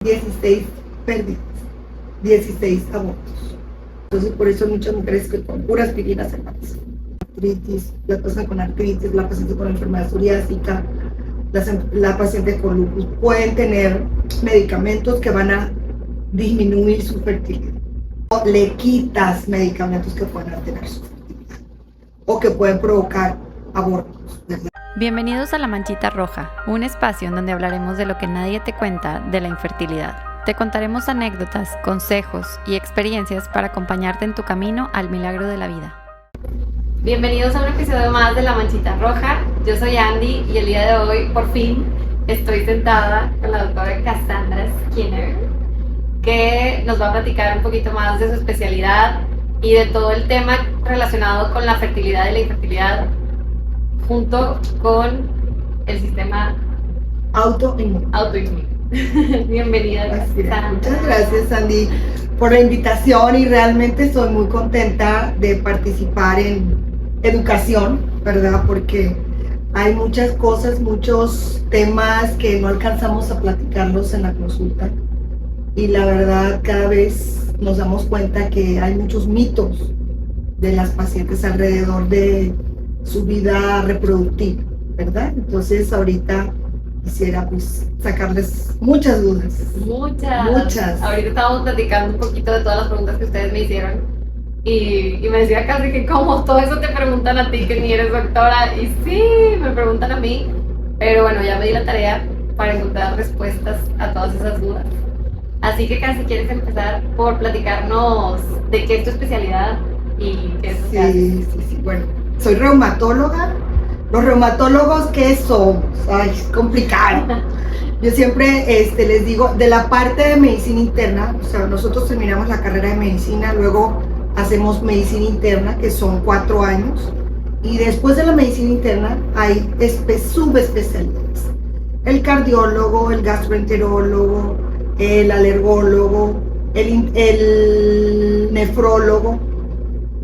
16 pérdidas, 16 abortos. Entonces, por eso hay muchas mujeres que con puras aspirina se embarazan. Artritis, la paciente con artritis, la paciente con enfermedad psoriásica, la paciente con lupus pueden tener medicamentos que van a disminuir su fertilidad. O le quitas medicamentos que pueden alterar su fertilidad o que pueden provocar abortos, ¿verdad? Bienvenidos a La Manchita Roja, un espacio en donde hablaremos de lo que nadie te cuenta de la infertilidad. Te contaremos anécdotas, consejos y experiencias para acompañarte en tu camino al milagro de la vida. Bienvenidos a un episodio más de La Manchita Roja. Yo soy Andy y el día de hoy, por fin, estoy sentada con la doctora Cassandra Skinner, que nos va a platicar un poquito más de su especialidad y de todo el tema relacionado con la fertilidad y la infertilidad, junto con el sistema autoinmune. Bienvenida. Cassandra. Muchas gracias, Andy, por la invitación, y realmente estoy muy contenta de participar en educación, ¿verdad? Porque hay muchas cosas, muchos temas que no alcanzamos a platicarlos en la consulta, y la verdad cada vez nos damos cuenta que hay muchos mitos de las pacientes alrededor de su vida reproductiva, ¿verdad? Entonces ahorita quisiera pues sacarles muchas dudas. Muchas. Ahorita estábamos platicando un poquito de todas las preguntas que ustedes me hicieron y me decía casi que como todo eso te preguntan a ti, que ni eres doctora, y sí, me preguntan a mí, pero bueno, ya me di la tarea para encontrar respuestas a todas esas dudas. Así que casi quieres empezar por platicarnos de qué es tu especialidad y qué es lo que haces. Sí. Bueno, soy reumatóloga. Los reumatólogos, ¿qué somos? Ay, es complicado. Yo siempre les digo, de la parte de medicina interna, o sea, nosotros terminamos la carrera de medicina, luego hacemos medicina interna, que son 4 años, y después de la medicina interna hay subespecialidades. El cardiólogo, el gastroenterólogo, el alergólogo, el nefrólogo,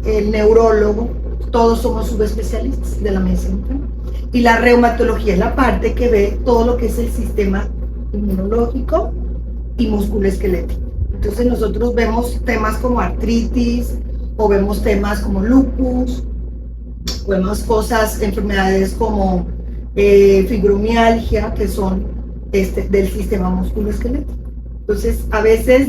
el neurólogo. Todos somos subespecialistas de la medicina interna. Y la reumatología es la parte que ve todo lo que es el sistema inmunológico y musculoesquelético. Entonces nosotros vemos temas como artritis, o vemos temas como lupus, o vemos enfermedades como fibromialgia, que son del sistema musculoesquelético. Entonces a veces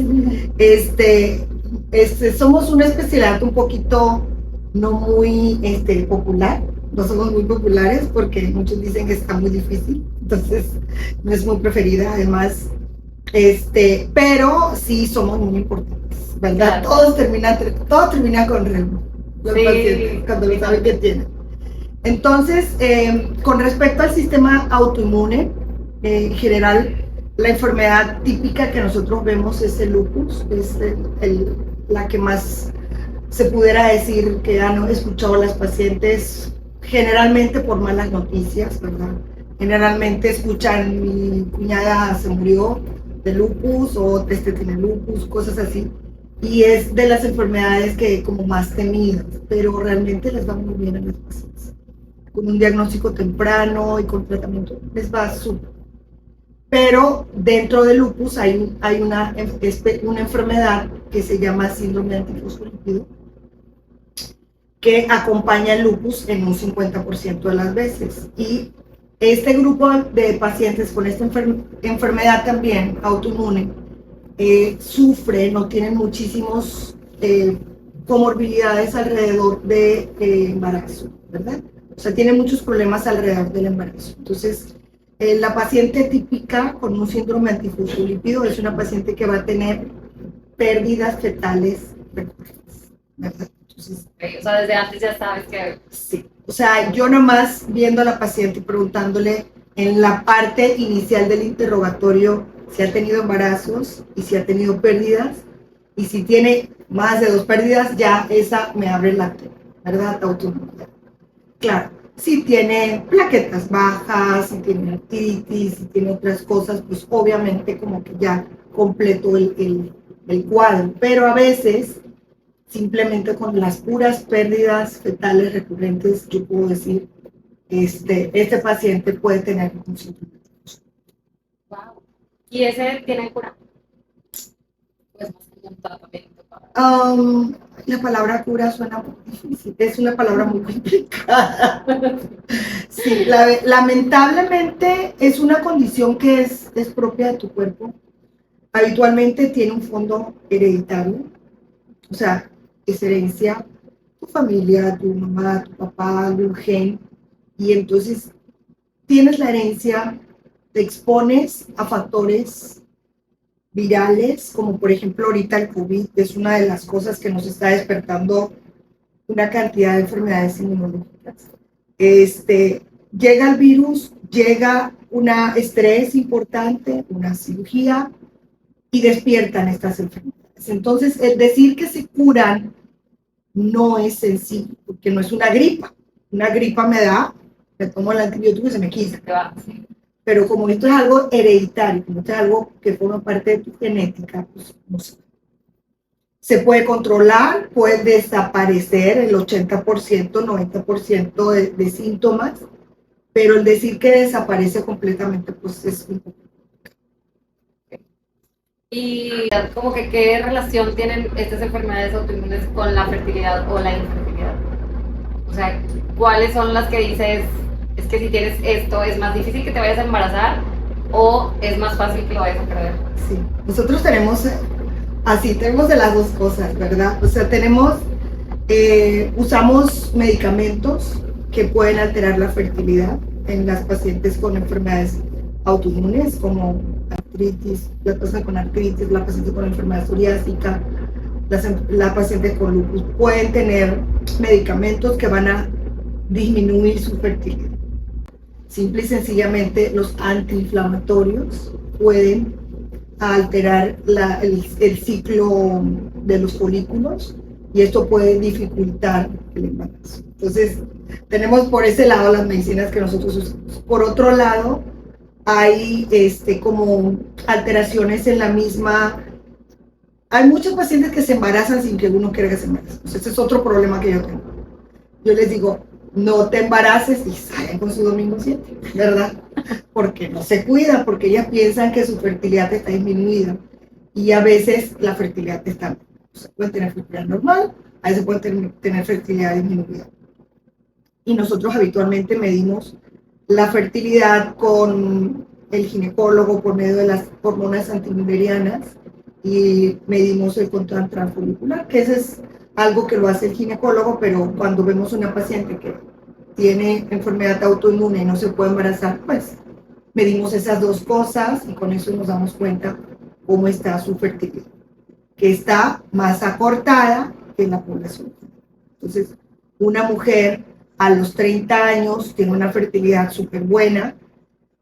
somos una especialidad un poquito no muy popular, no somos muy populares porque muchos dicen que está muy difícil, entonces no es muy preferida, además, pero sí somos muy importantes, ¿verdad? Claro. Todo termina con reuma, los pacientes, cuando no saben qué tienen. Entonces, con respecto al sistema autoinmune, en general, la enfermedad típica que nosotros vemos es el lupus, es la que más se pudiera decir que han escuchado a las pacientes, generalmente por malas noticias, ¿verdad? Generalmente escuchan: mi cuñada se murió de lupus, o tiene lupus, cosas así, y es de las enfermedades que como más temidas, pero realmente les va muy bien a las pacientes. Con un diagnóstico temprano y con tratamiento les va súper. Pero dentro del lupus hay una enfermedad que se llama síndrome antifosfolípido, que acompaña el lupus en un 50% de las veces. Y este grupo de pacientes con esta enfermedad también autoinmune sufre, no tienen muchísimos comorbilidades alrededor de embarazo, ¿verdad? O sea, tienen muchos problemas alrededor del embarazo. Entonces, la paciente típica con un síndrome antifosfolípido es una paciente que va a tener pérdidas fetales recurrentes, ¿verdad? Entonces, O sea, desde antes ya sabes que... Sí, o sea, yo nomás viendo a la paciente y preguntándole en la parte inicial del interrogatorio si ha tenido embarazos y si ha tenido pérdidas, y si tiene más de 2 pérdidas, ya esa me abre la tema, ¿verdad? Autoinmunidad. Claro, si tiene plaquetas bajas, si tiene artritis, si tiene otras cosas, pues obviamente como que ya completo el cuadro, pero a veces simplemente con las puras pérdidas fetales recurrentes, yo puedo decir, este paciente puede tener un síndrome. Wow. ¿Y ese tiene cura? tratamiento? La palabra cura suena muy difícil, es una palabra muy complicada. Sí, lamentablemente es una condición que es propia de tu cuerpo. Habitualmente tiene un fondo hereditario, o sea, es herencia, tu familia, tu mamá, tu papá, algún gen, y entonces tienes la herencia, te expones a factores virales, como por ejemplo ahorita el COVID, es una de las cosas que nos está despertando una cantidad de enfermedades inmunológicas. Llega el virus, llega un estrés importante, una cirugía, y despiertan estas enfermedades. Entonces, el decir que se curan no es sencillo, porque no es una gripa. Una gripa me tomo el antibiótico y se me quita. Pero como esto es algo hereditario, como esto es algo que forma parte de tu genética, pues no sé. Se puede controlar, puede desaparecer el 80%, 90% de síntomas, pero el decir que desaparece completamente, pues es un poco. Y como que qué relación tienen estas enfermedades autoinmunes con la fertilidad o la infertilidad. O sea, ¿cuáles son las que dices, es que si tienes esto es más difícil que te vayas a embarazar o es más fácil que lo vayas a perder? Sí, nosotros tenemos de las dos cosas, ¿verdad? O sea, usamos medicamentos que pueden alterar la fertilidad en las pacientes con enfermedades autoinmunes, como artritis, la persona con artritis, la paciente con enfermedad psoriásica, la paciente con lupus. Pueden tener medicamentos que van a disminuir su fertilidad. Simple y sencillamente los antiinflamatorios pueden alterar el ciclo de los folículos y esto puede dificultar el embarazo. Entonces, tenemos por ese lado las medicinas que nosotros usamos. Por otro lado, hay como alteraciones en la misma. Hay muchos pacientes que se embarazan sin que uno quiera que se embarace. Ese es otro problema que yo tengo. Yo les digo, no te embaraces y salen con su domingo 7, ¿verdad? Porque no se cuidan, porque ellas piensan que su fertilidad está disminuida y a veces la fertilidad está. Se puede tener fertilidad normal, a veces puede tener fertilidad disminuida. Y nosotros habitualmente medimos la fertilidad con el ginecólogo por medio de las hormonas antimillerianas y medimos el control transfolicular, que ese es algo que lo hace el ginecólogo, pero cuando vemos una paciente que tiene enfermedad autoinmune y no se puede embarazar, pues medimos esas dos cosas y con eso nos damos cuenta cómo está su fertilidad, que está más acortada que en la población. Entonces, una mujer a los 30 años tiene una fertilidad súper buena,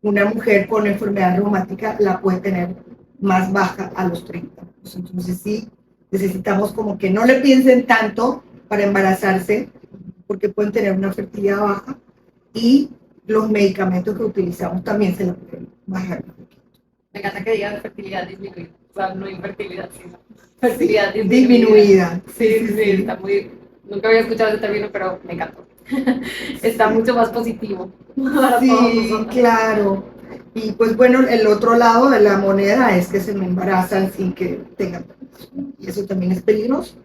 una mujer con enfermedad reumática la puede tener más baja a los 30. Entonces sí, necesitamos como que no le piensen tanto para embarazarse, porque pueden tener una fertilidad baja y los medicamentos que utilizamos también se la pueden bajar. Me encanta que digas fertilidad disminuida, o sea, no infertilidad, sino fertilidad disminuida. Sí, está muy... Nunca había escuchado ese término, pero me encantó. Está mucho más positivo. Sí, claro. Y pues bueno, el otro lado de la moneda es que se me embarazan sin que tengan permiso. Y eso también es peligroso.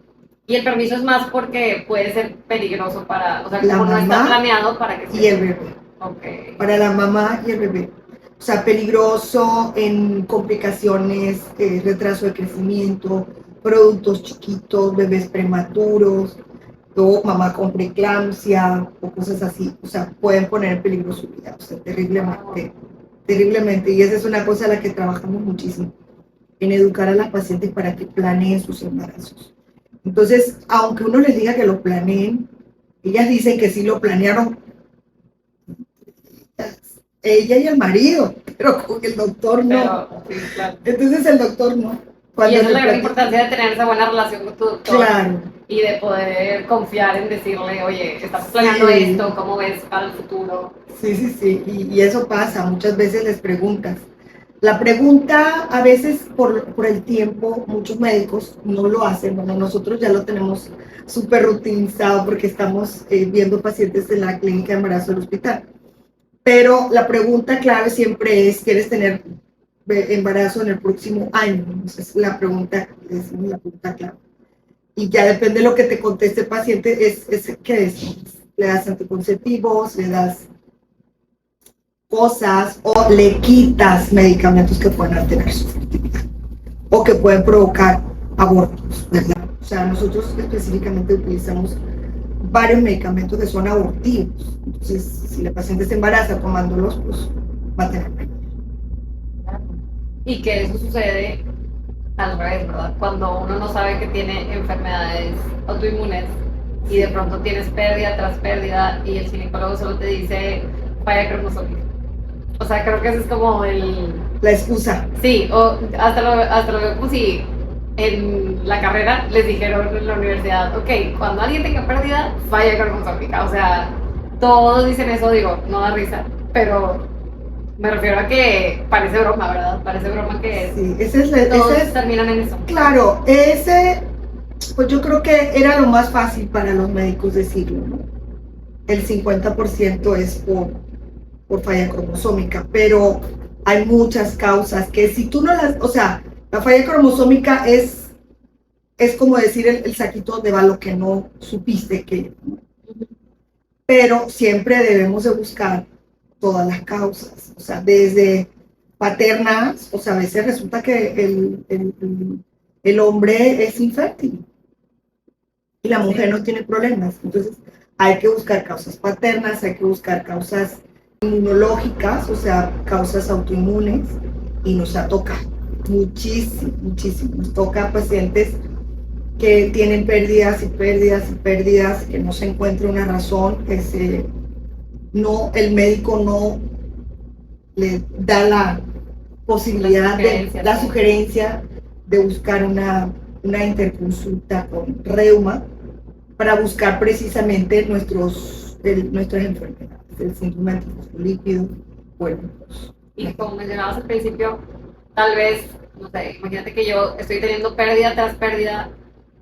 Y el permiso es más porque puede ser peligroso para, o sea, la como mamá no está planeado para que y el bebé. Okay. Para la mamá y el bebé. O sea, peligroso en complicaciones, retraso de crecimiento, productos chiquitos, bebés prematuros, o mamá con preeclampsia o cosas así. O sea, pueden poner en peligro su vida. O sea, terriblemente, terriblemente. Y esa es una cosa a la que trabajamos muchísimo, en educar a las pacientes para que planeen sus embarazos. Entonces, aunque uno les diga que lo planeen, ellas dicen que sí lo planearon, ella y el marido, pero con el doctor no. Pero, sí, claro. Entonces el doctor no. Y esa es la gran importancia de tener esa buena relación con tu doctor. Claro. Y de poder confiar en decirle, oye, estamos planeando esto, ¿cómo ves para el futuro? Sí. Y eso pasa, muchas veces les preguntas. La pregunta, a veces por el tiempo, muchos médicos no lo hacen. Bueno, nosotros ya lo tenemos súper rutinizado porque estamos viendo pacientes en la clínica de embarazo del hospital. Pero la pregunta clave siempre es, ¿quieres tener embarazo en el próximo año. Esa es la pregunta, la pregunta clave. Y ya depende de lo que te conteste el paciente, ¿qué es? Le das anticonceptivos, le das cosas o le quitas medicamentos que pueden alterar su fertilidad o que pueden provocar abortos, ¿verdad? O sea, nosotros específicamente utilizamos varios medicamentos que son abortivos. Entonces, si la paciente se embaraza tomándolos, pues va a tener peligro. Y que eso sucede al revés, ¿verdad? Cuando uno no sabe que tiene enfermedades autoinmunes y de pronto tienes pérdida tras pérdida y el ginecólogo solo te dice falla cromosómica. O sea, creo que eso es como la excusa. Sí, o hasta lo veo como si en la carrera les dijeron en la universidad, ok, cuando alguien tenga pérdida, falla cromosómica. O sea, todos dicen eso, digo, no da risa, pero me refiero a que parece broma, ¿verdad? Parece broma que sí, todos terminan en eso. Claro, pues yo creo que era lo más fácil para los médicos decirlo, ¿no? El 50% es por falla cromosómica, pero hay muchas causas que si tú no las, o sea, la falla cromosómica es como decir el saquito donde va lo que no supiste que, ¿no? Pero siempre debemos de buscar todas las causas, o sea, desde paternas, o sea, a veces resulta que el hombre es infértil y la mujer no tiene problemas, entonces hay que buscar causas paternas, hay que buscar causas inmunológicas, o sea, causas autoinmunes, y nos ha tocado muchísimo, nos toca pacientes que tienen pérdidas y pérdidas y pérdidas, que no se encuentra una razón, el médico no le da la posibilidad, la sugerencia de buscar una interconsulta con reuma para buscar precisamente nuestras enfermedades, el síndrome antifosfolípido o el lupus. Y como mencionabas al principio, tal vez, no sé, imagínate que yo estoy teniendo pérdida tras pérdida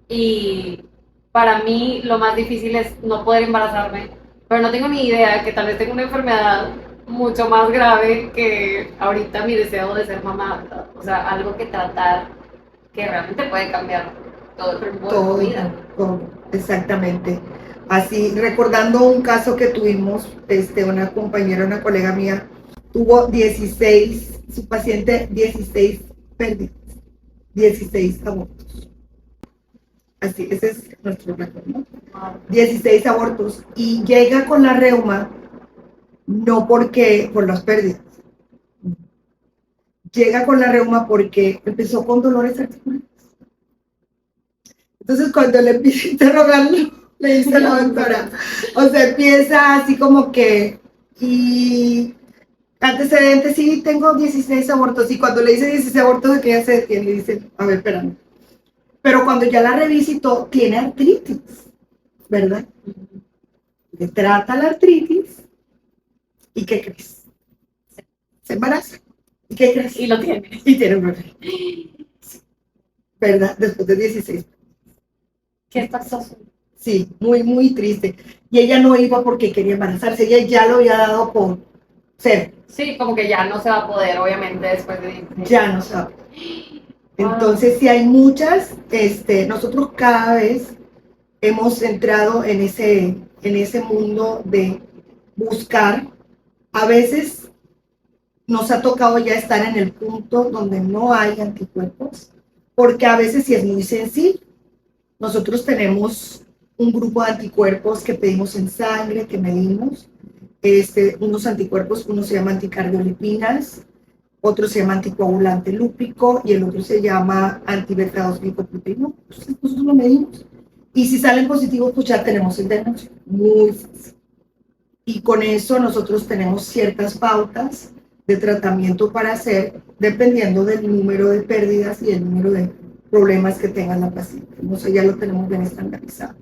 y para mí lo más difícil es no poder embarazarme, pero no tengo ni idea que tal vez tengo una enfermedad mucho más grave que ahorita mi deseo de ser mamá, ¿verdad? O sea, algo que tratar que realmente puede cambiar todo el rumbo de mi vida. Todo, exactamente. Así, recordando un caso que tuvimos, una compañera, una colega mía, tuvo 16, su paciente, 16 pérdidas, 16 abortos. Así, ese es nuestro récord, ¿no? 16 abortos. Y llega con la reuma, no por las pérdidas. Llega con la reuma porque empezó con dolores articulares. Entonces, cuando le empieza a interrogarlo, le dice la doctora, o sea, empieza así como que, y antecedentes, sí, tengo 16 abortos, y cuando le dice 16 abortos, que ella se detiene y dice, a ver, espérame. Pero cuando ya la revisitó, tiene artritis, ¿verdad? Le trata la artritis, ¿y qué crees? Se embaraza. ¿Y qué crees? Y lo tiene. Y tiene un bebé. ¿Verdad? Después de 16. ¿Qué pasó? Sí, muy, muy triste. Y ella no iba porque quería embarazarse, ella ya lo había dado por ser. Sí, como que ya no se va a poder, obviamente, después de... Ya no se va a poder. Entonces, sí hay muchas, nosotros cada vez hemos entrado en ese mundo de buscar. A veces nos ha tocado ya estar en el punto donde no hay anticuerpos, porque a veces sí es muy sencillo. Nosotros tenemos un grupo de anticuerpos que pedimos en sangre, que medimos, unos anticuerpos, uno se llama anticardiolipinas, otro se llama anticoagulante lúpico y el otro se llama anti-beta-2-glicoproteína. Entonces nosotros lo medimos. Y si salen positivos, pues ya tenemos el diagnóstico. Muy fácil. Y con eso nosotros tenemos ciertas pautas de tratamiento para hacer, dependiendo del número de pérdidas y el número de problemas que tenga la paciente. No sé, ya lo tenemos bien estandarizado.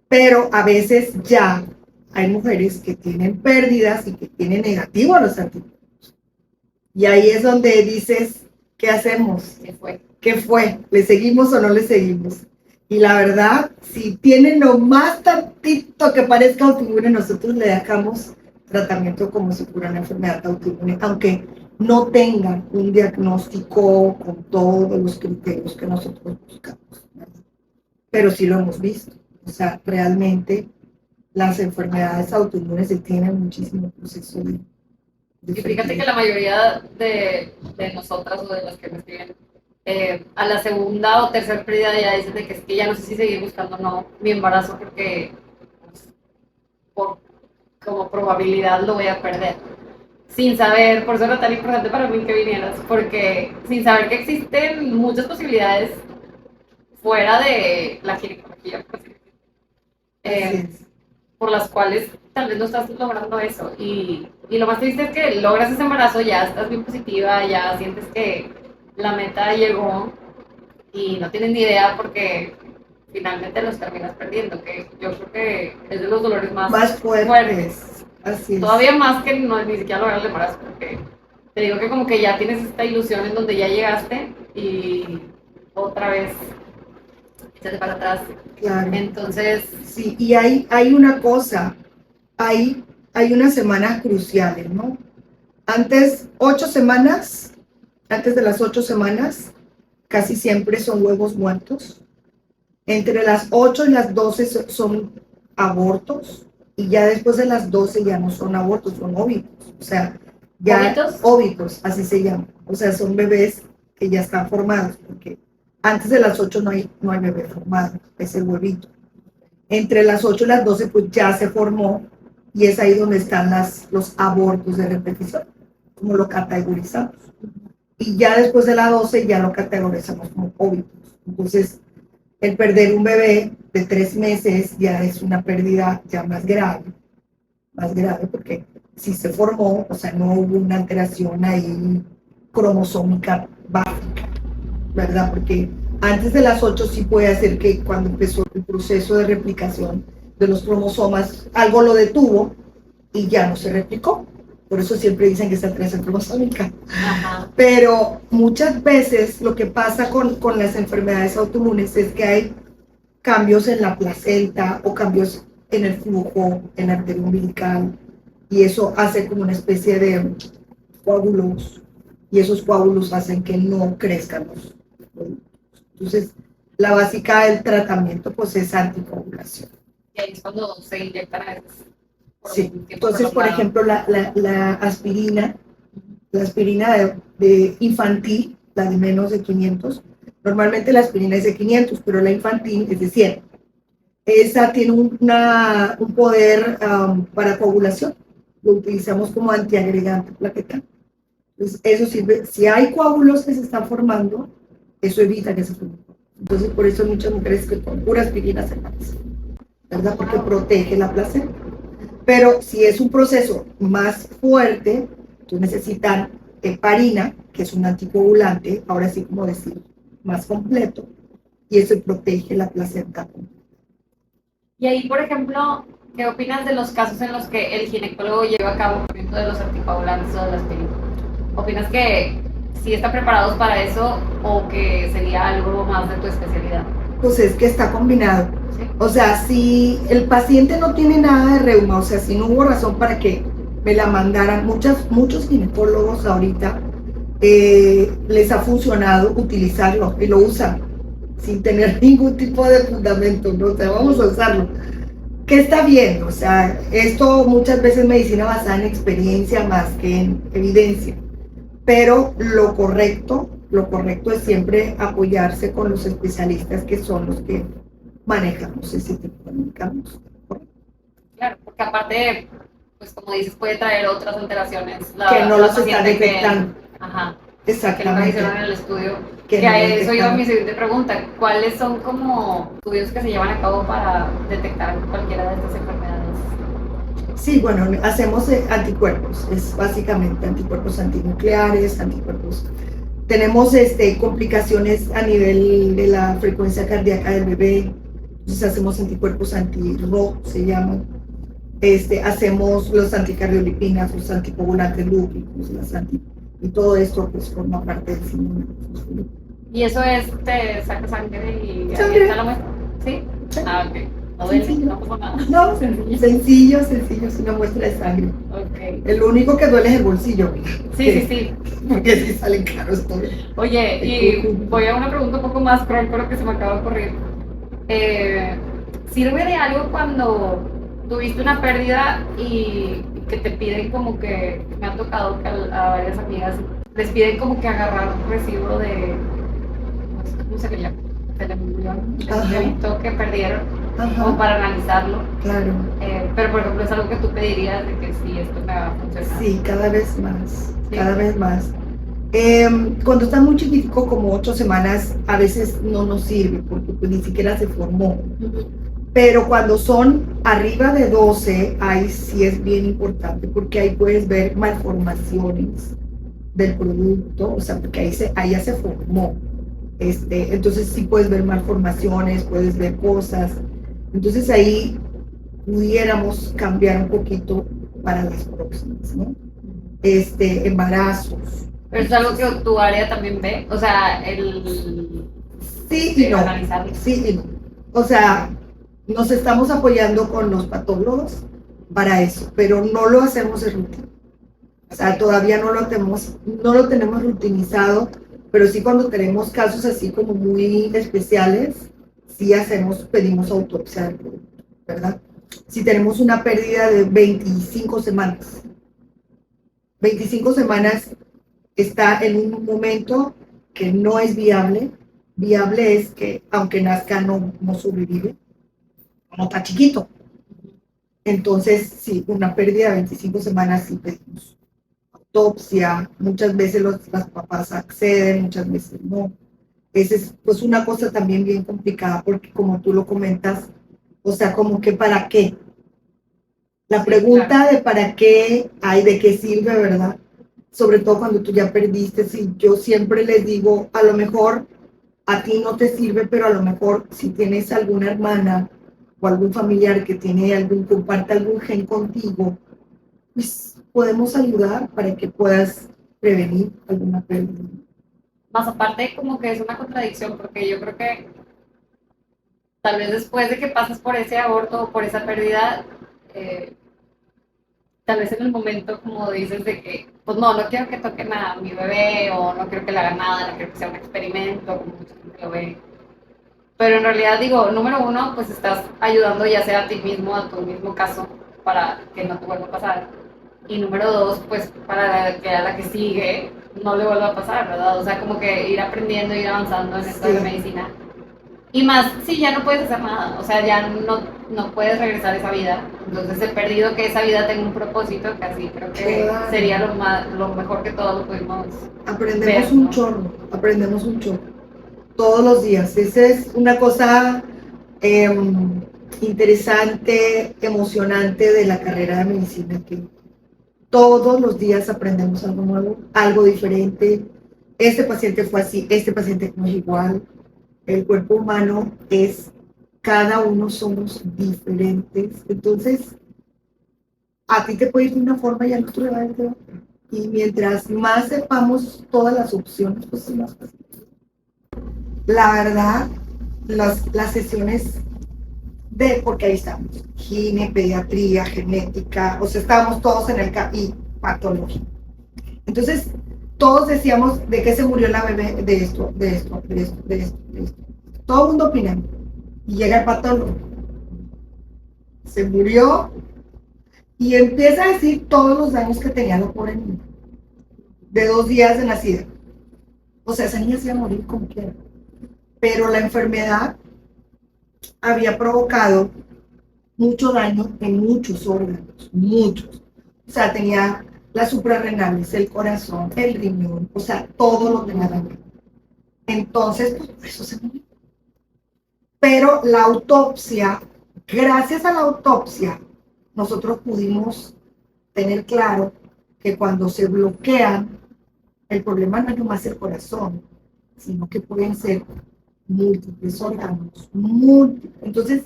Pero a veces ya hay mujeres que tienen pérdidas y que tienen negativo a los anticuerpos. Y ahí es donde dices, ¿qué hacemos? ¿Qué fue? ¿Le seguimos o no le seguimos? Y la verdad, si tienen lo más tantito que parezca autoinmune, nosotros le dejamos tratamiento como si fuera una enfermedad autoinmune, aunque no tengan un diagnóstico con todos los criterios que nosotros buscamos, ¿verdad? Pero sí lo hemos visto. O sea, realmente las enfermedades autoinmunes se tienen muchísimo proceso de Y fíjate que la mayoría de nosotras o de las que me escriben, a la segunda o tercera pérdida ya dicen de que es que ya no sé si seguir buscando o no mi embarazo porque pues, por como probabilidad lo voy a perder. Sin saber, por eso era tan importante para mí que vinieras, porque sin saber que existen muchas posibilidades fuera de la ginecología, pues, por las cuales tal vez no estás logrando eso. Y lo más triste es que logras ese embarazo, ya estás bien positiva, ya sientes que la meta llegó y no tienes ni idea porque finalmente los terminas perdiendo, que yo creo que es de los dolores más fuertes. Así es. Todavía más que no, ni siquiera lograr el embarazo, porque te digo que como que ya tienes esta ilusión en donde ya llegaste y otra vez échate para atrás. Claro. Entonces... Sí, y hay una cosa, hay unas semanas cruciales, ¿no? Antes de las 8 semanas, casi siempre son huevos muertos. Entre las 8 y las 12 son abortos, y ya después de las 12 ya no son abortos, son óvitos. O sea, ya óvitos, así se llama. O sea, son bebés que ya están formados, porque antes de las 8 no hay bebé formado, es el huevito. Entre las 8 y las 12 pues ya se formó, y es ahí donde están los abortos de repetición, como lo categorizamos. Y ya después de las 12 ya lo categorizamos como óvitos. Entonces, el perder un bebé de 3 meses ya es una pérdida ya más grave, porque si se formó, o sea, no hubo una alteración ahí cromosómica básica, ¿verdad? Porque antes de las 8 sí puede hacer que cuando empezó el proceso de replicación de los cromosomas, algo lo detuvo y ya no se replicó. Por eso siempre dicen que es alteración cromosómica. Ajá. Pero muchas veces lo que pasa con las enfermedades autoinmunes es que hay cambios en la placenta o cambios en el flujo, en la arteria umbilical, y eso hace como una especie de coágulos, y esos coágulos hacen que no crezcan los productos. Entonces, la básica del tratamiento pues es anticoagulación. Y ahí es cuando se inyectan a veces. Sí, entonces, por ejemplo, la aspirina de infantil, la de menos de 500, normalmente la aspirina es de 500, pero la infantil es de 100. Esa tiene un poder para coagulación, lo utilizamos como antiagregante plaquetal. Entonces, eso sirve, si hay coágulos que se están formando, eso evita que se formen. Entonces, por eso hay muchas mujeres que con pura aspirina se embarazan, ¿verdad? Porque protege la placenta. Pero si es un proceso más fuerte, tú necesitas heparina, que es un anticoagulante, ahora sí como decir, más completo, y eso protege la placenta. Y ahí, por ejemplo, ¿qué opinas de los casos en los que el ginecólogo lleva a cabo el tratamiento de los anticoagulantes o de la aspirina? ¿Opinas que sí están preparados para eso o que sería algo más de tu especialidad? Pues es que está combinado. ¿Sí? O sea, si el paciente no tiene nada de reuma, o sea, si no hubo razón para que me la mandaran, muchos ginecólogos ahorita les ha funcionado utilizarlo y lo usan sin tener ningún tipo de fundamento, ¿no? O sea, vamos a usarlo. Que está bien, o sea, esto muchas veces es medicina basada en experiencia más que en evidencia, pero lo correcto es siempre apoyarse con los especialistas que son los que manejamos ese tipo de medicamentos. Claro, porque aparte, pues como dices, puede traer otras alteraciones. Que no los están detectando. Ajá. Exactamente. Que no hicieron en el estudio. Que Que no a eso iba detectan. mi siguiente pregunta. ¿Cuáles son como estudios que se llevan a cabo para detectar cualquiera de estas enfermedades? Sí, bueno, hacemos anticuerpos, es básicamente anticuerpos antinucleares, anticuerpos. Tenemos complicaciones a nivel de la frecuencia cardíaca del bebé, entonces hacemos anticuerpos anti-RO, se llaman. Hacemos los anticardiolipinas, los anticoagulantes lúpicos, y todo esto pues forma parte del síndrome. ¿Y eso es, te saca sangre y ahí ¿Sangre? está la muestra? ¿Sí? Sí. Ah, ok. No duele, Sencillo. no pasa nada. No, sencillo, es una muestra de sangre. Ok. El único que duele es el bolsillo, Sí. porque sí salen caros todo. Oye, y voy a una pregunta un poco más cruel, pero que se me acaba de ocurrir. ¿Sirve de algo cuando tuviste una pérdida y que te piden como que, me ha tocado que a varias amigas les piden como que agarrar un recibo de, no sé cómo se le llama, se le murió el bebito que perdieron, como para analizarlo? Claro. Pero por ejemplo es algo que tú pedirías de que sí, esto me va a funcionar. Sí, cada vez más, Sí. cada vez más. Cuando está muy chiquitico, como 8 semanas, a veces no nos sirve porque pues, ni siquiera se formó. Pero cuando son arriba de 12, ahí sí es bien importante porque ahí puedes ver malformaciones del producto, o sea, porque ahí ya se formó. Entonces sí puedes ver malformaciones, puedes ver cosas. Entonces ahí pudiéramos cambiar un poquito para las próximas, ¿no? Embarazos. Pero es algo que tu área también ve, o sea, Sí y no. analizarlo. Sí y no. O sea, nos estamos apoyando con los patólogos para eso, pero no lo hacemos en rutina. O sea, todavía no lo tenemos rutinizado, pero sí cuando tenemos casos así como muy especiales, sí pedimos autopsia del producto, ¿verdad? Si tenemos una pérdida de 25 semanas, 25 semanas está en un momento que no es viable. Viable es que aunque nazca no sobrevive, no está chiquito. Entonces, sí, una pérdida de 25 semanas sí pedimos autopsia. Muchas veces las papás acceden, muchas veces no. Esa es pues una cosa también bien complicada porque como tú lo comentas, o sea, como que para qué. La pregunta claro. De para qué hay, de qué sirve, ¿verdad? Sobre todo cuando tú ya perdiste, sí, yo siempre les digo, a lo mejor a ti no te sirve, pero a lo mejor si tienes alguna hermana o algún familiar que comparte algún gen contigo, pues podemos ayudar para que puedas prevenir alguna pérdida. Más aparte, como que es una contradicción, porque yo creo que tal vez después de que pasas por ese aborto o por esa pérdida, tal vez en el momento, como dices, de que, pues no quiero que toquen a mi bebé, o no quiero que le hagan nada, no quiero que sea un experimento, como mucha gente lo ve. Pero en realidad, digo, número uno, pues estás ayudando ya sea a ti mismo, a tu mismo caso, para que no te vuelva a pasar. Y número dos, pues para que a la que sigue no le vuelva a pasar, ¿verdad? O sea, como que ir aprendiendo, ir avanzando en esto de la medicina. Y más, si ya no puedes hacer nada, o sea, ya no puedes regresar a esa vida. Entonces he perdido que esa vida tenga un propósito, que así creo que sería lo mejor que todos lo pudimos aprendemos ver, un ¿no? chorro, aprendemos un chorro. Todos los días. Esa es una cosa interesante, emocionante de la carrera de medicina, que todos los días aprendemos algo nuevo, algo diferente. Este paciente fue así, este paciente no es igual. El cuerpo humano cada uno somos diferentes. Entonces, a ti te puede ir de una forma y al otro le va a ir de otra. Y mientras más sepamos todas las opciones, pues es más fácil. La verdad, las sesiones porque ahí estamos, gine, pediatría, genética, o sea, estábamos todos en el y patología. Entonces, todos decíamos de qué se murió la bebé, de esto. Todo el mundo opinando. Y llega el patólogo. Se murió y empieza a decir todos los daños que tenía la pobre niña. De 2 días de nacida. O sea, esa niña se iba a morir como quiera. Pero la enfermedad había provocado mucho daño en muchos órganos, muchos. O sea, tenía las suprarrenales, el corazón, el riñón, o sea, todo lo tenía dañado. Entonces, pues por eso se murió. Pero la autopsia, gracias a la autopsia, nosotros pudimos tener claro que cuando se bloquean, el problema no es nomás el corazón, sino que pueden ser múltiples órganos, múltiples. Entonces,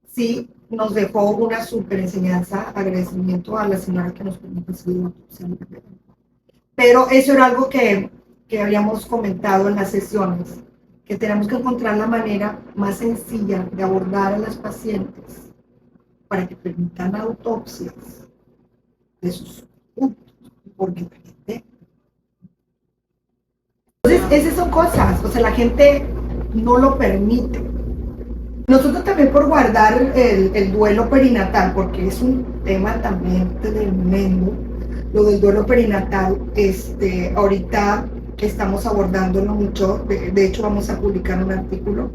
sí, nos dejó una súper enseñanza, agradecimiento a la señora que nos permitió hacer la autopsia. Pero eso era algo que habíamos comentado en las sesiones, que tenemos que encontrar la manera más sencilla de abordar a las pacientes para que permitan autopsias de sus puntos, porque la gente... Entonces, esas son cosas, o sea, la gente no lo permite. Nosotros también por guardar el duelo perinatal, porque es un tema también tremendo, lo del duelo perinatal, ahorita estamos abordándolo mucho, de hecho vamos a publicar un artículo.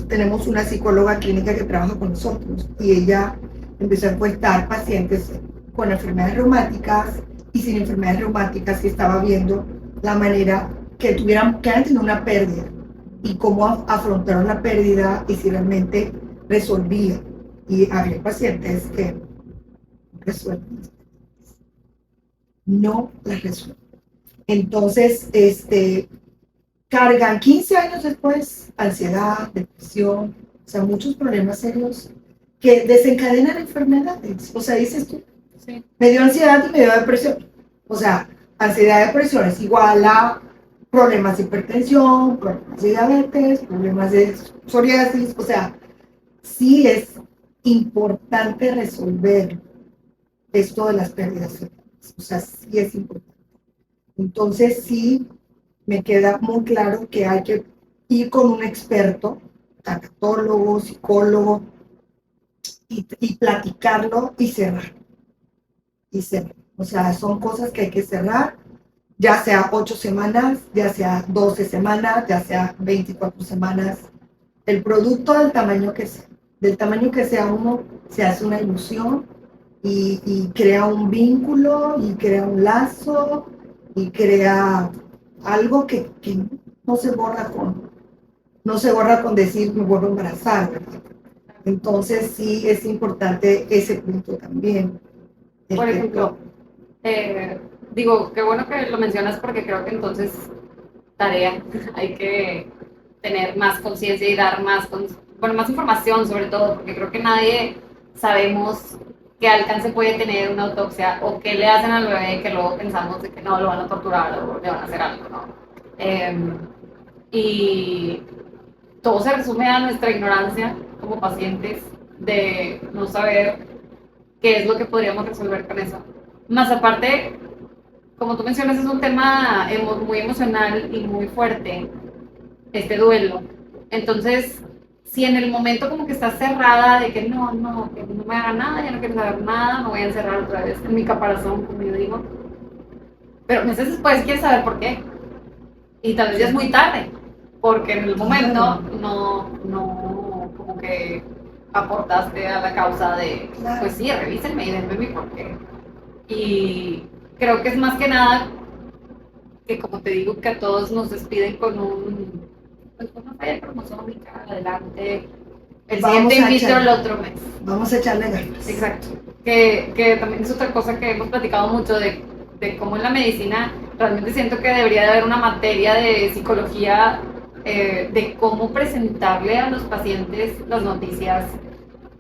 Tenemos una psicóloga clínica que trabaja con nosotros y ella empezó a encuestar pacientes con enfermedades reumáticas y sin enfermedades reumáticas, que estaba viendo la manera que hayan tenido una pérdida y cómo afrontaron la pérdida y si realmente resolvían. Y había pacientes que resuelven, no las resuelven. Entonces, cargan 15 años después ansiedad, depresión, o sea, muchos problemas serios que desencadenan enfermedades. O sea, dices tú, Sí. me dio ansiedad y me dio depresión. O sea, ansiedad y depresión es igual a problemas de hipertensión, problemas de diabetes, problemas de psoriasis. O sea, sí es importante resolver esto de las pérdidas fetales. O sea, sí es importante. Entonces, sí me queda muy claro que hay que ir con un experto, tanatólogo, psicólogo, y platicarlo y cerrar. Y cerrar. O sea, son cosas que hay que cerrar, ya sea 8 semanas, ya sea 12 semanas, ya sea 24 semanas. El producto del tamaño que sea. Del tamaño que sea uno, se hace una ilusión y crea un vínculo y crea un lazo y crea algo que no se borra con decir me vuelvo a embarazar, ¿verdad? Entonces sí es importante ese punto también. Por ejemplo, digo, qué bueno que lo mencionas porque creo que entonces tarea, hay que tener más conciencia y dar más, más información sobre todo, porque creo que nadie sabemos qué alcance puede tener una autopsia o qué le hacen al bebé que luego pensamos de que no, lo van a torturar o le van a hacer algo, ¿no? Y todo se resume a nuestra ignorancia como pacientes de no saber qué es lo que podríamos resolver con eso. Más aparte, como tú mencionas, es un tema muy emocional y muy fuerte, este duelo. Entonces, si en el momento como que estás cerrada de que no me haga nada, ya no quiero saber nada, me voy a encerrar otra vez en mi caparazón, como yo digo. Pero meses después quieres saber por qué. Y tal vez ya es muy tarde, porque en el momento no como que aportaste a la causa de, pues sí, revísenme y denme mi por qué. Y creo que es más que nada que, como te digo, que a todos nos despiden con pues una falla cromosómica, adelante, el siguiente in vitro el otro mes. Vamos a echarle ganas. Exacto. Que también es otra cosa que hemos platicado mucho de cómo en la medicina realmente siento que debería de haber una materia de psicología de cómo presentarle a los pacientes las noticias,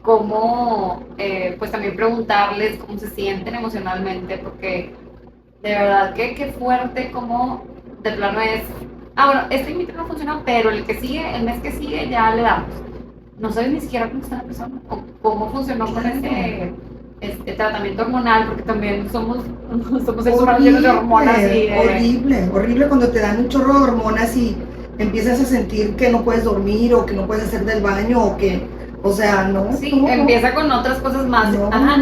cómo pues también preguntarles cómo se sienten emocionalmente, porque de verdad que qué fuerte como de plano es, bueno, este in vitro no funcionó, pero el que sigue, el mes que sigue ya le damos. No sabes ni siquiera cómo está la persona o cómo funcionó con este tratamiento hormonal, porque también somos seres humanos llenos de hormonas. Horrible cuando te dan un chorro de hormonas y empiezas a sentir que no puedes dormir o que no puedes hacer del baño o que, o sea, no. Sí, no, empieza con otras cosas más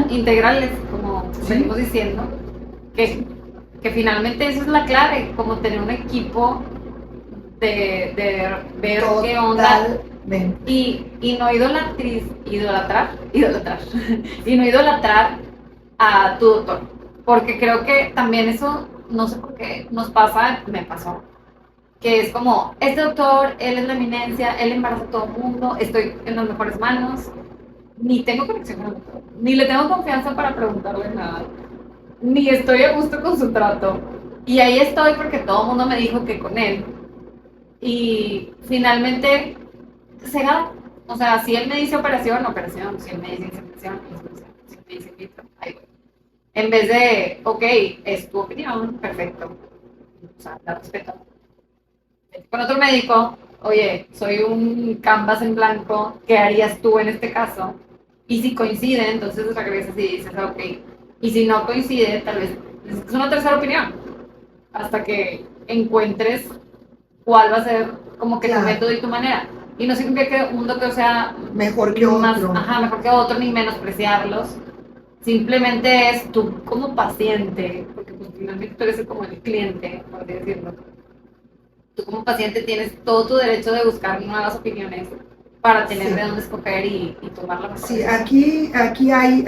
integrales, como venimos diciendo, que finalmente esa es la clave, como tener un equipo de ver qué onda. Y no idolatrar y no idolatrar a tu doctor, porque creo que también eso, no sé por qué nos pasa, me pasó, que es como, este doctor, él es la eminencia, él embaraza a todo el mundo, estoy en las mejores manos, ni tengo conexión con el doctor, ni le tengo confianza para preguntarle nada, ni estoy a gusto con su trato, y ahí estoy porque todo el mundo me dijo que con él, y finalmente será, o sea, si él me dice operación, si él me dice inseminación, si él me dice in vitro, ahí voy. En vez de, ok, es tu opinión, perfecto, o sea, la respeto, con otro médico, oye, soy un canvas en blanco, ¿qué harías tú en este caso? Y si coincide, entonces regresas y dices, ok. Y si no coincide, tal vez es una tercera opinión, hasta que encuentres cuál va a ser como que tu Claro. método y tu manera. Y no significa que un doctor sea Mejor que más, otro. mejor que otro, ni menospreciarlos. Simplemente es tú como paciente, porque pues finalmente tú eres como el cliente, por así decirlo. Tú como paciente tienes todo tu derecho de buscar nuevas opiniones para tener Sí. de dónde escoger y tomar la mejor Sí, decisión. aquí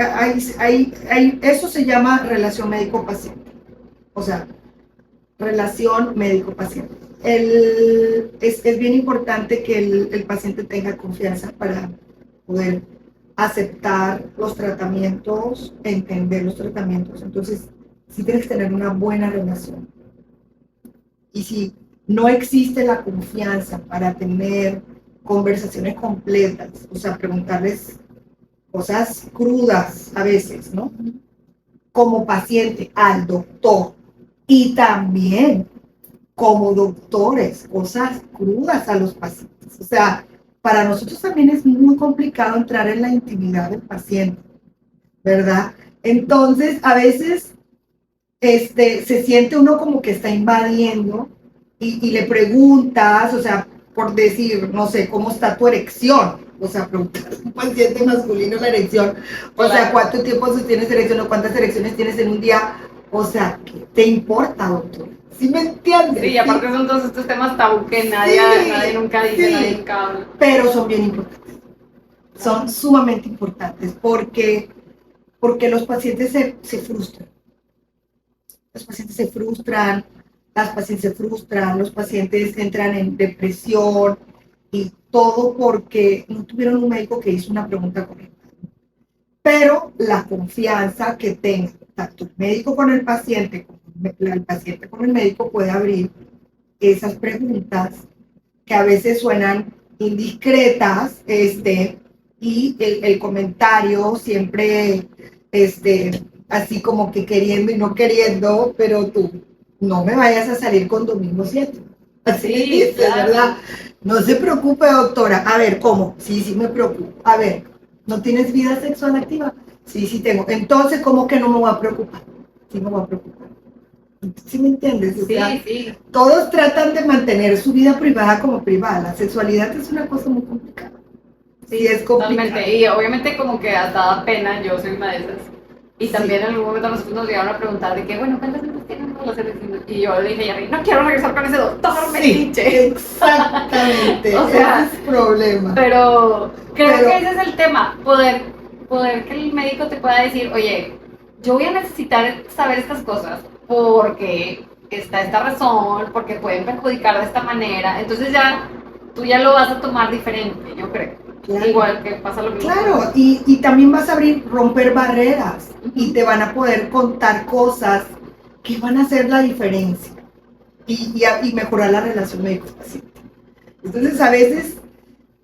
eso se llama relación médico-paciente. O sea, relación médico-paciente. Es bien importante que el paciente tenga confianza para poder aceptar los tratamientos, entender los tratamientos. Entonces, sí tienes que tener una buena relación. Y si no existe la confianza para tener conversaciones completas, o sea, preguntarles cosas crudas a veces, ¿no? Como paciente al doctor y también como doctores, cosas crudas a los pacientes. O sea, para nosotros también es muy complicado entrar en la intimidad del paciente, ¿verdad? Entonces, a veces se siente uno como que está invadiendo y le preguntas, o sea, por decir, no sé, ¿cómo está tu erección? O sea, preguntar a un paciente masculino la erección. O sea, Claro. ¿cuánto tiempo sostienes erección o cuántas erecciones tienes en un día? O sea, ¿qué te importa, doctor? ¿Sí me entiendes? Sí, y aparte son todos estos temas tabú que nadie, Sí, nadie nunca dice, sí. nadie nunca habla. Pero son bien importantes. Son sumamente importantes porque los pacientes se frustran. Los pacientes se frustran, las pacientes se frustran, los pacientes entran en depresión y todo porque no tuvieron un médico que hizo una pregunta correcta. Pero la confianza que tenga tanto el médico con el paciente con el médico puede abrir esas preguntas que a veces suenan indiscretas, y el comentario siempre, así como que queriendo y no queriendo, pero tú no me vayas a salir con domingo 7. Así le dices, claro. ¿verdad? No se preocupe, doctora. A ver, ¿cómo? Sí, sí me preocupo. A ver, ¿no tienes vida sexual activa? Sí, sí tengo. Entonces, ¿cómo que no me voy a preocupar? Sí me voy a preocupar. ¿Sí me entiendes? O sea, Sí. todos tratan de mantener su vida privada como privada. La sexualidad es una cosa muy complicada. Sí, es complicado. Totalmente. Y obviamente como que hasta da pena, yo soy una de esas. Y Sí. también en algún momento nosotros nos llegaron a preguntar de que, bueno, ¿cuántas veces tienen las elecciones? Y yo le dije a Jerry, no quiero regresar con ese doctor metiche. Exactamente. O sea, ese es el problema. Pero creo Pero- que ese es el tema, poder que el médico te pueda decir, oye, yo voy a necesitar saber estas cosas porque está esta razón, porque pueden perjudicar de esta manera. Entonces ya tú ya lo vas a tomar diferente, yo creo. Claro. Igual que pasa lo mismo. Claro, y también vas a romper barreras y te van a poder contar cosas que van a hacer la diferencia y mejorar la relación médico-paciente. Entonces, a veces,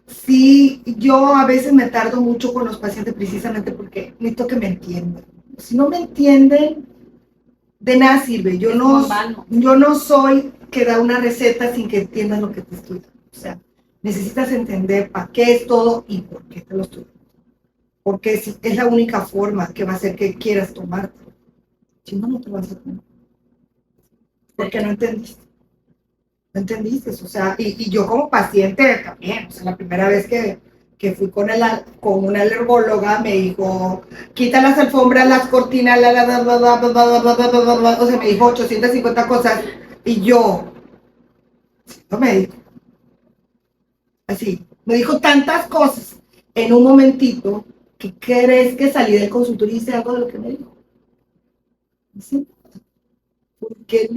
sí, yo a veces me tardo mucho con los pacientes precisamente porque necesito que me entiendan. Si no me entienden, de nada sirve. Yo no soy que da una receta sin que entiendan lo que te estoy dando. O sea, necesitas entender para qué es todo y por qué te lo estoy dando. Porque es la única forma que va a hacer que quieras tomarte. Si no, no te vas a tomar. Porque no entendiste. No entendiste. O sea, y yo como paciente también. O sea, la primera vez que fui con una alergóloga me dijo, quita las alfombras, las cortinas, o sea, me dijo 850 cosas. Y yo, siendo médico, así, me dijo tantas cosas en un momentito que crees que salí del consultorio y hice algo de lo que me dijo. ¿Sí? Porque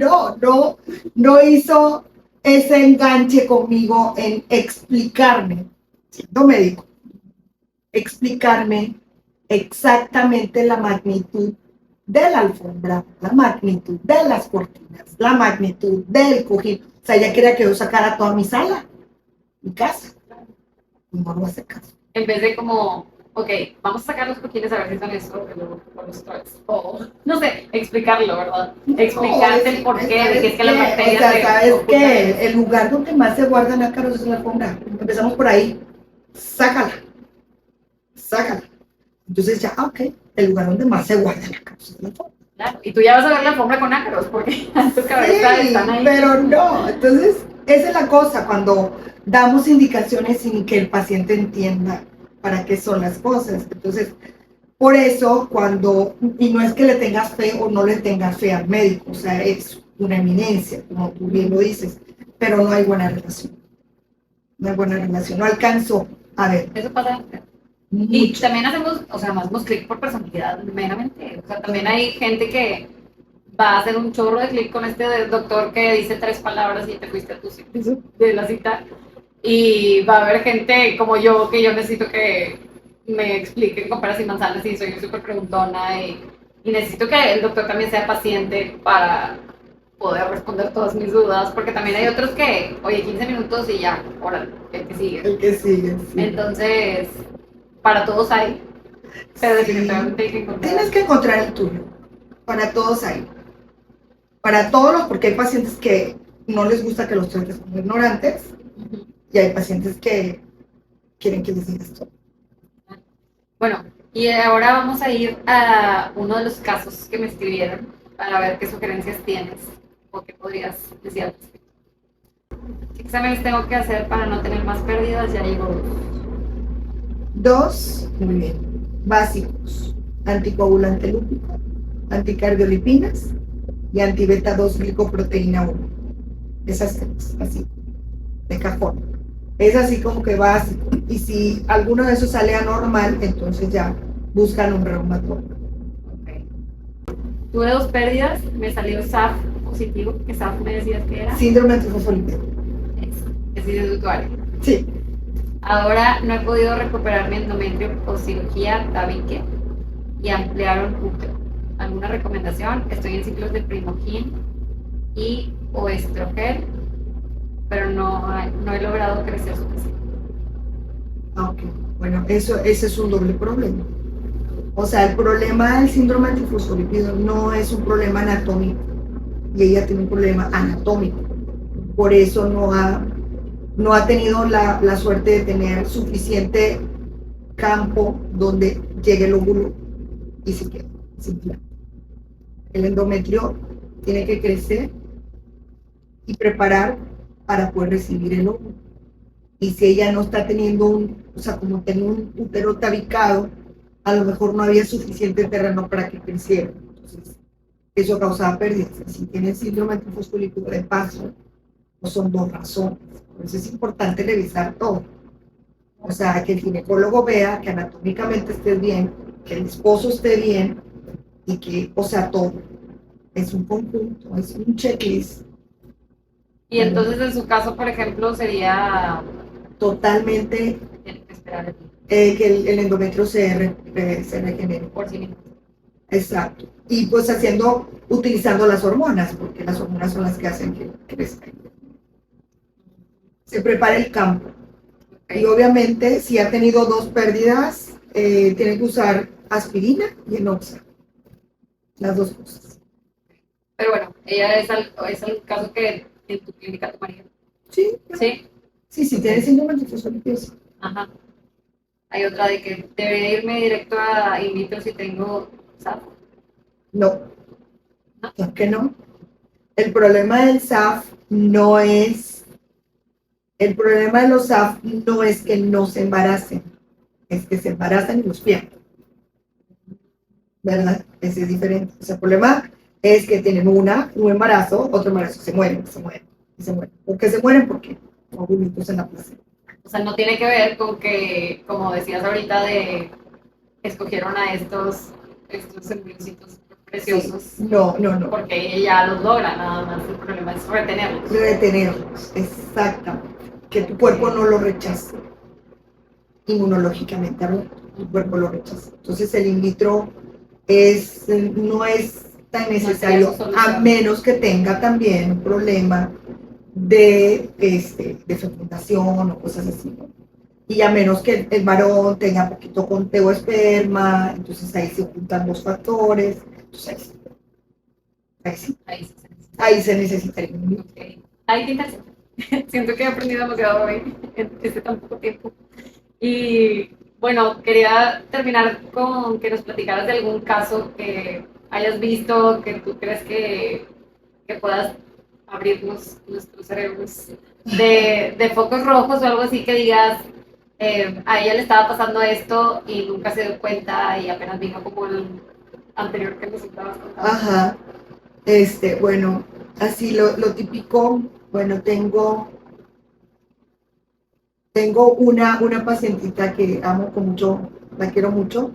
no hizo ese enganche conmigo en explicarme, siendo médico, explicarme exactamente la magnitud de la alfombra, la magnitud de las cortinas, la magnitud del cojín. O sea, ella quería que yo sacara toda mi sala, mi casa. No lo hace caso. En vez de como, ok, vamos a sacar los coquines a ver si son eso, o los trolls, o no sé, explicarlo, ¿verdad? Explicarte el porqué de que es que las bacterias O sea, se ¿sabes ocultan. qué? El lugar donde más se guardan ácaros es en la alfombra. Empezamos por ahí. Sácala. Sácala. Entonces ya, ok, el lugar donde más se guardan ácaros es en la alfombra. Claro, y tú ya vas a ver la alfombra con ácaros, porque en tu cabeza Sí, están ahí. pero no. Entonces, esa es la cosa, cuando damos indicaciones sin que el paciente entienda para qué son las cosas. Entonces, por eso, y no es que le tengas fe o no le tengas fe al médico, o sea, es una eminencia, como tú bien lo dices, pero no hay buena relación. No hay buena relación, no alcanzo a ver. Eso pasa. Y Mucho. también hacemos, o sea, hacemos clic por personalidad, meramente. O sea, también hay gente que va a hacer un chorro de clic con este doctor que dice 3 palabras y te fuiste a tu sitio de la cita. Y va a haber gente como yo, que yo necesito que me expliquen con peras y manzanas y soy súper preguntona y necesito que el doctor también sea paciente para poder responder todas mis dudas, porque también hay otros que, oye, 15 minutos y ya, órale, el que sigue. El que sigue, sí. Entonces, para todos hay, pero Sí. definitivamente hay que encontrar. Tienes que encontrar el tuyo. Para todos hay. Para todos, porque hay pacientes que no les gusta que los trates como ignorantes y hay pacientes que quieren que les digas todo. Bueno, y ahora vamos a ir a uno de los casos que me escribieron para ver qué sugerencias tienes o qué podrías decir al respecto. ¿Qué exámenes tengo que hacer para no tener más pérdidas? Ya llevo 2, muy bien, básicos: anticoagulante lúpico, anticardiolipinas y antibeta 2 glicoproteína 1. Esas 3, así, de cajón. Es así como que básico. Y si alguno de esos sale anormal, entonces ya buscan un reumatólogo. Okay. Tuve 2 pérdidas, me salió SAF positivo, que SAF me decías que era. Síndrome antifosfolípido. Eso, ese es de tu área. Sí. Ahora no he podido recuperar mi endometrio por cirugía tabique y ampliaron útero. ¿Alguna recomendación? Estoy en ciclos de Primogyn y o estrogel, pero no he logrado crecer suficiente. Ok, bueno, ese es un doble problema. O sea, el problema del síndrome antifosfolípido no es un problema anatómico y ella tiene un problema anatómico. Por eso no ha tenido la suerte de tener suficiente campo donde llegue el óvulo y se quede sin planta. El endometrio tiene que crecer y preparar para poder recibir el óvulo. Y si ella no está teniendo como tenía un útero tabicado, a lo mejor no había suficiente terreno para que creciera. Entonces, eso causaba pérdidas. Si tiene síndrome antifosfolípido de paso, no son 2 razones. Por eso es importante revisar todo. O sea, que el ginecólogo vea que anatómicamente estés bien, que el esposo esté bien y que, o sea, todo. Es un conjunto, es un checklist. Y entonces en su caso, por ejemplo, sería Totalmente tiene que esperar que el endometrio se regenere. por sí mismo. Exacto. Y pues utilizando las hormonas, porque las hormonas son las que hacen que crezca. Se prepara el campo. Y obviamente, si ha tenido 2 pérdidas, tiene que usar aspirina y enoxa. Las 2 cosas. Pero bueno, ella es el caso que en tu clínica tomaría. Sí. Sí. Sí, tiene síndrome antifosfolípido. Ajá. Hay otra de que debería irme directo a in vitro si tengo SAF. No. ¿Por qué no? El problema del SAF no es. El problema de los SAF no es que no se embaracen, es que se embarazan y los pierden. ¿Verdad? Ese es diferente. O sea, el problema es que tienen un embarazo, otro embarazo, se mueren. ¿Por qué se mueren? Porque no ovulitos en la placenta. O sea, no tiene que ver con que, como decías ahorita, escogieron a estos embriocitos preciosos. Sí. No. Porque ella los logra, nada más. El problema es retenerlos. Retenerlos, exactamente. Que tu cuerpo no lo rechace. Inmunológicamente hablando, tu cuerpo lo rechaza. Entonces el in vitro no es tan necesario, a menos que tenga también un problema de fecundación o cosas así, ¿no? y a menos que el varón tenga poquito conteo de esperma, entonces ahí se juntan los factores, entonces ahí sí, Ahí sí se necesita. ahí se necesitaría un mito. Ok. Ay, qué interesante. Siento que he aprendido demasiado hoy en este tan poco tiempo. Y bueno, quería terminar con que nos platicaras de algún caso que hayas visto, que tú crees que puedas abrirnos nuestros cerebros de focos rojos o algo así que digas, a ella le estaba pasando esto y nunca se dio cuenta y apenas vino como el anterior que nos estabas contando. Ajá, bueno, así lo típico, bueno, tengo una pacientita que amo con mucho, la quiero mucho,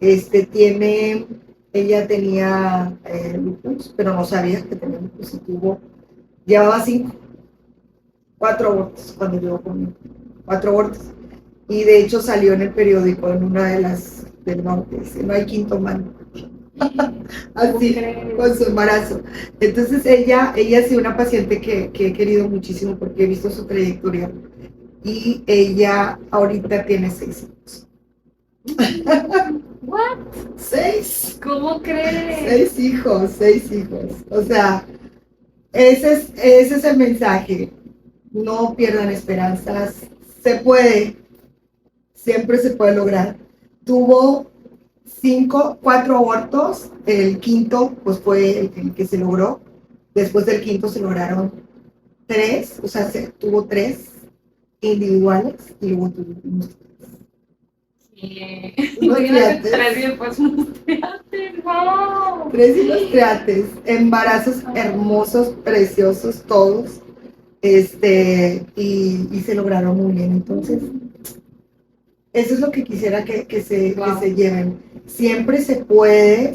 ella tenía lupus, pero no sabía que tenía lupus y llevaba 4 abortos cuando llegó conmigo, 4 abortos. Y de hecho salió en el periódico, en una de las del norte, dice, no hay quinto mano. Así, con su embarazo. Entonces ella ha sido una paciente que he querido muchísimo porque he visto su trayectoria. Y ella ahorita tiene 6 hijos. ¿What? 6. ¿Cómo crees? 6 hijos, 6 hijos. O sea, ese es el mensaje. No pierdan esperanzas. Se puede. Siempre se puede lograr. Tuvo 4 abortos. El quinto, pues fue el que se logró. Después del quinto se lograron 3. O sea, tuvo 3 individuales y luego tuvimos Imagínate 3 y después unos triates, wow. 3 ilustrates, embarazos hermosos, preciosos, todos, y se lograron muy bien. Entonces, eso es lo que quisiera que se lleven. Siempre se puede,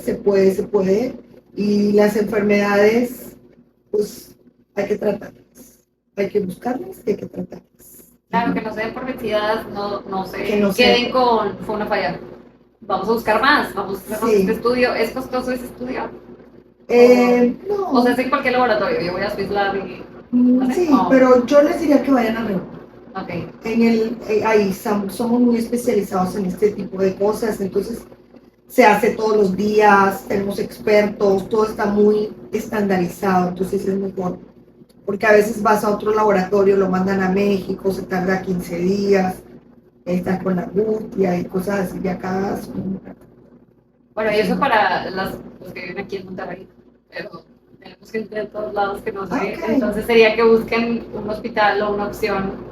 y las enfermedades, pues, hay que tratarlas, hay que buscarlas y hay que tratarlas. Claro, que no se den por vencidas, no se Que no queden con, fue una falla. Vamos a buscar más, vamos a hacer este estudio. ¿Es costoso ese estudio? No. O sea, es en cualquier laboratorio, yo voy a Swiss Lab y... Sí, pero yo les diría que vayan a Reuma. Okay. Ahí somos muy especializados en este tipo de cosas, entonces se hace todos los días, tenemos expertos, todo está muy estandarizado, entonces es mejor. Porque a veces vas a otro laboratorio, lo mandan a México, se tarda 15 días, estás con la angustia y cosas así, y acá Bueno, y eso para los que viven aquí en Monterrey, pero tenemos gente de todos lados que no sé, Okay. Entonces sería que busquen un hospital o una opción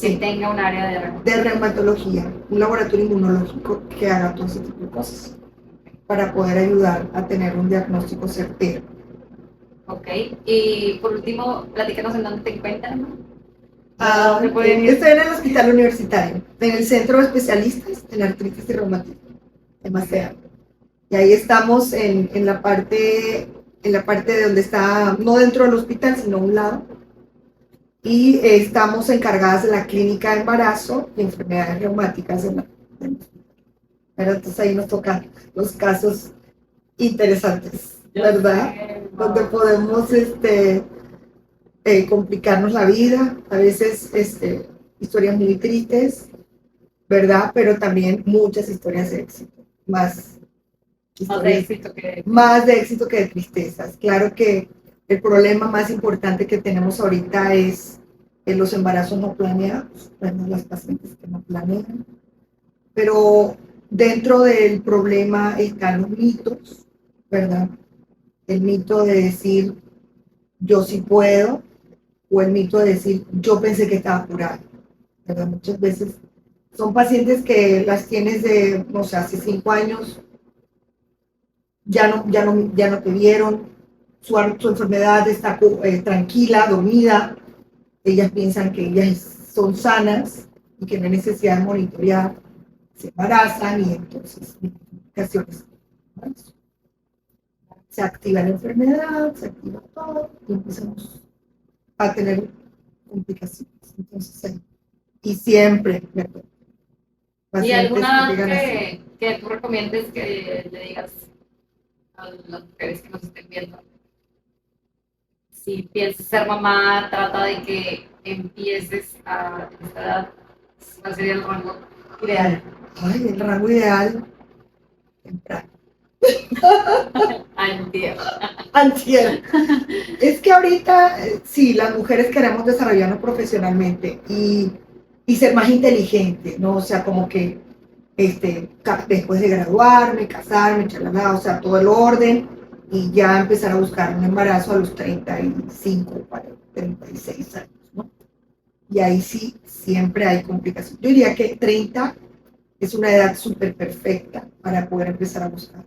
que tenga un área de reumatología, un laboratorio inmunológico que haga todo ese tipo de cosas para poder ayudar a tener un diagnóstico certero. Ok, y por último, platícanos en dónde te encuentran. Estoy en el hospital universitario, en el centro de especialistas en artritis y reumatismo, en Macea. Y ahí estamos en la parte de donde está, no dentro del hospital, sino a un lado. Y estamos encargadas de la clínica de embarazo y enfermedades reumáticas pero entonces ahí nos tocan los casos interesantes, ¿verdad? Donde podemos complicarnos la vida, a veces historias muy tristes, ¿verdad? Pero también muchas historias de éxito, más de éxito que de tristezas. Claro que el problema más importante que tenemos ahorita es los embarazos no planeados, bueno, las pacientes que no planean, pero dentro del problema están los mitos, ¿verdad? El mito de decir yo sí puedo, o el mito de decir yo pensé que estaba curada, ¿verdad? Muchas veces son pacientes que las tienes de, no sé, hace 5 años, ya no te vieron, su enfermedad está tranquila, dormida, ellas piensan que ellas son sanas y que no hay necesidad de monitorear, se embarazan y entonces complicaciones. Se activa la enfermedad, se activa todo y empezamos a tener complicaciones. Entonces, y siempre, ¿verdad? ¿Y alguna que tú recomiendes que le digas a las mujeres que nos estén viendo? Si piensas ser mamá, trata de que empieces a esta edad ¿Cuál sería el rango ideal? Ay, el rango ideal, temprano. Antier. Antier. Es que ahorita, sí, las mujeres queremos desarrollarnos profesionalmente y ser más inteligentes, ¿no? O sea, como que después de graduarme, casarme, chalala, o sea, todo el orden y ya empezar a buscar un embarazo a los 35, 40, 36 años, ¿no? Y ahí sí, siempre hay complicaciones. Yo diría que 30 es una edad súper perfecta para poder empezar a buscar.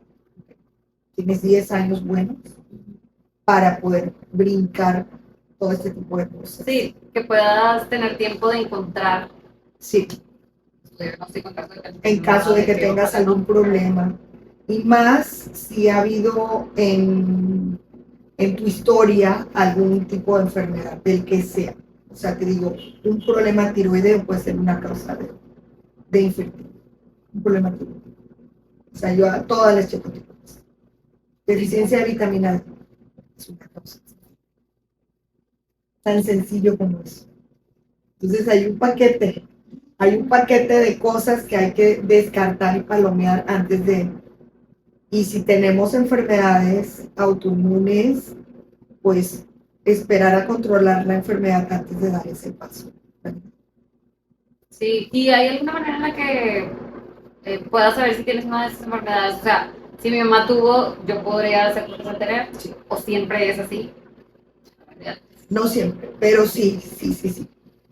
Tienes 10 años buenos para poder brincar todo este tipo de cosas. Sí, que puedas tener tiempo de encontrar. Sí, No estoy con caso de que en caso de que tengas algún problema. Y más si ha habido en tu historia algún tipo de enfermedad, del que sea. O sea, te digo, un problema tiroideo puede ser una causa de infertilidad. Un problema tiroideo. O sea, yo a todas las checo. Deficiencia de vitamina D es una causa. Tan sencillo como eso. Entonces hay un paquete de cosas que hay que descartar y palomear antes de. Y si tenemos enfermedades autoinmunes, pues esperar a controlar la enfermedad antes de dar ese paso. Sí, ¿y hay alguna manera en la que puedas saber si tienes una de esas enfermedades? O sea, si mi mamá tuvo, yo podría ser profesor tener, Sí. o siempre es así. No siempre, pero sí.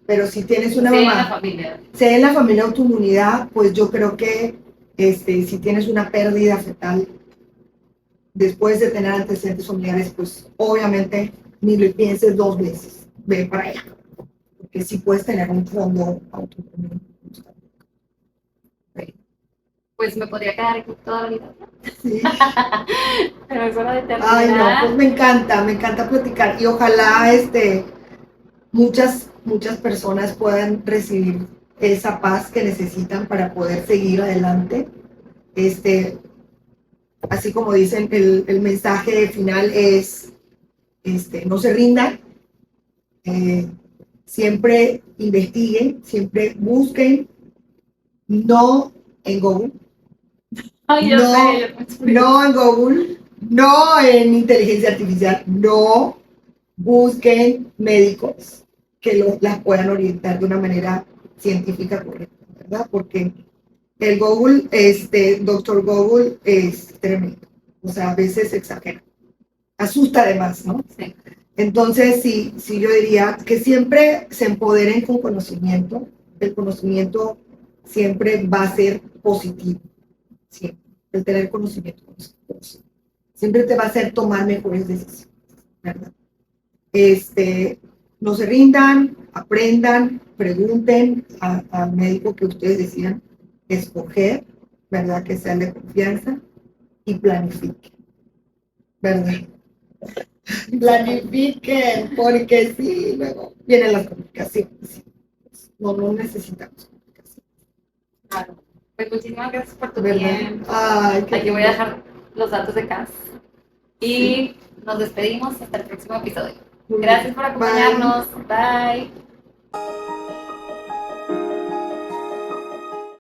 Pero si tienes una Sí, en mamá, la familia. sea en la familia autoinmunidad, pues yo creo que si tienes una pérdida fetal después de tener antecedentes familiares, pues obviamente ni lo pienses dos veces, ve para allá, porque sí puedes tener un fondo autoinmune. Pues me podría quedar aquí toda la vida. Sí. Pero es hora de Ay, no, terminar. pues me encanta platicar y ojalá muchas personas puedan recibir esa paz que necesitan para poder seguir adelante. Así como dicen, el mensaje final es, no se rindan, siempre investiguen, siempre busquen, no en Google, Ay, yo sé. no en Google, no en inteligencia artificial, no busquen médicos que las puedan orientar de una manera científica correcta, ¿verdad? Porque el Google, doctor Google es tremendo, o sea, a veces exagera, asusta además, ¿no? Sí. Entonces, sí, yo diría que siempre se empoderen con conocimiento, el conocimiento siempre va a ser positivo, siempre, el tener conocimiento siempre te va a hacer tomar mejores decisiones, ¿verdad? No se rindan, aprendan, pregunten al médico que ustedes decidan escoger, ¿verdad? Que sea de confianza y planifiquen, ¿verdad? Planifiquen, porque sí, luego vienen las complicaciones. No necesitamos complicaciones. Claro. Pues muchísimas gracias por tu ¿Verdad? tiempo. Ay, qué Aquí voy lindo. a dejar los datos de casa. Y Sí. nos despedimos hasta el próximo episodio. Muy bien. Gracias por Bye. acompañarnos. Bye.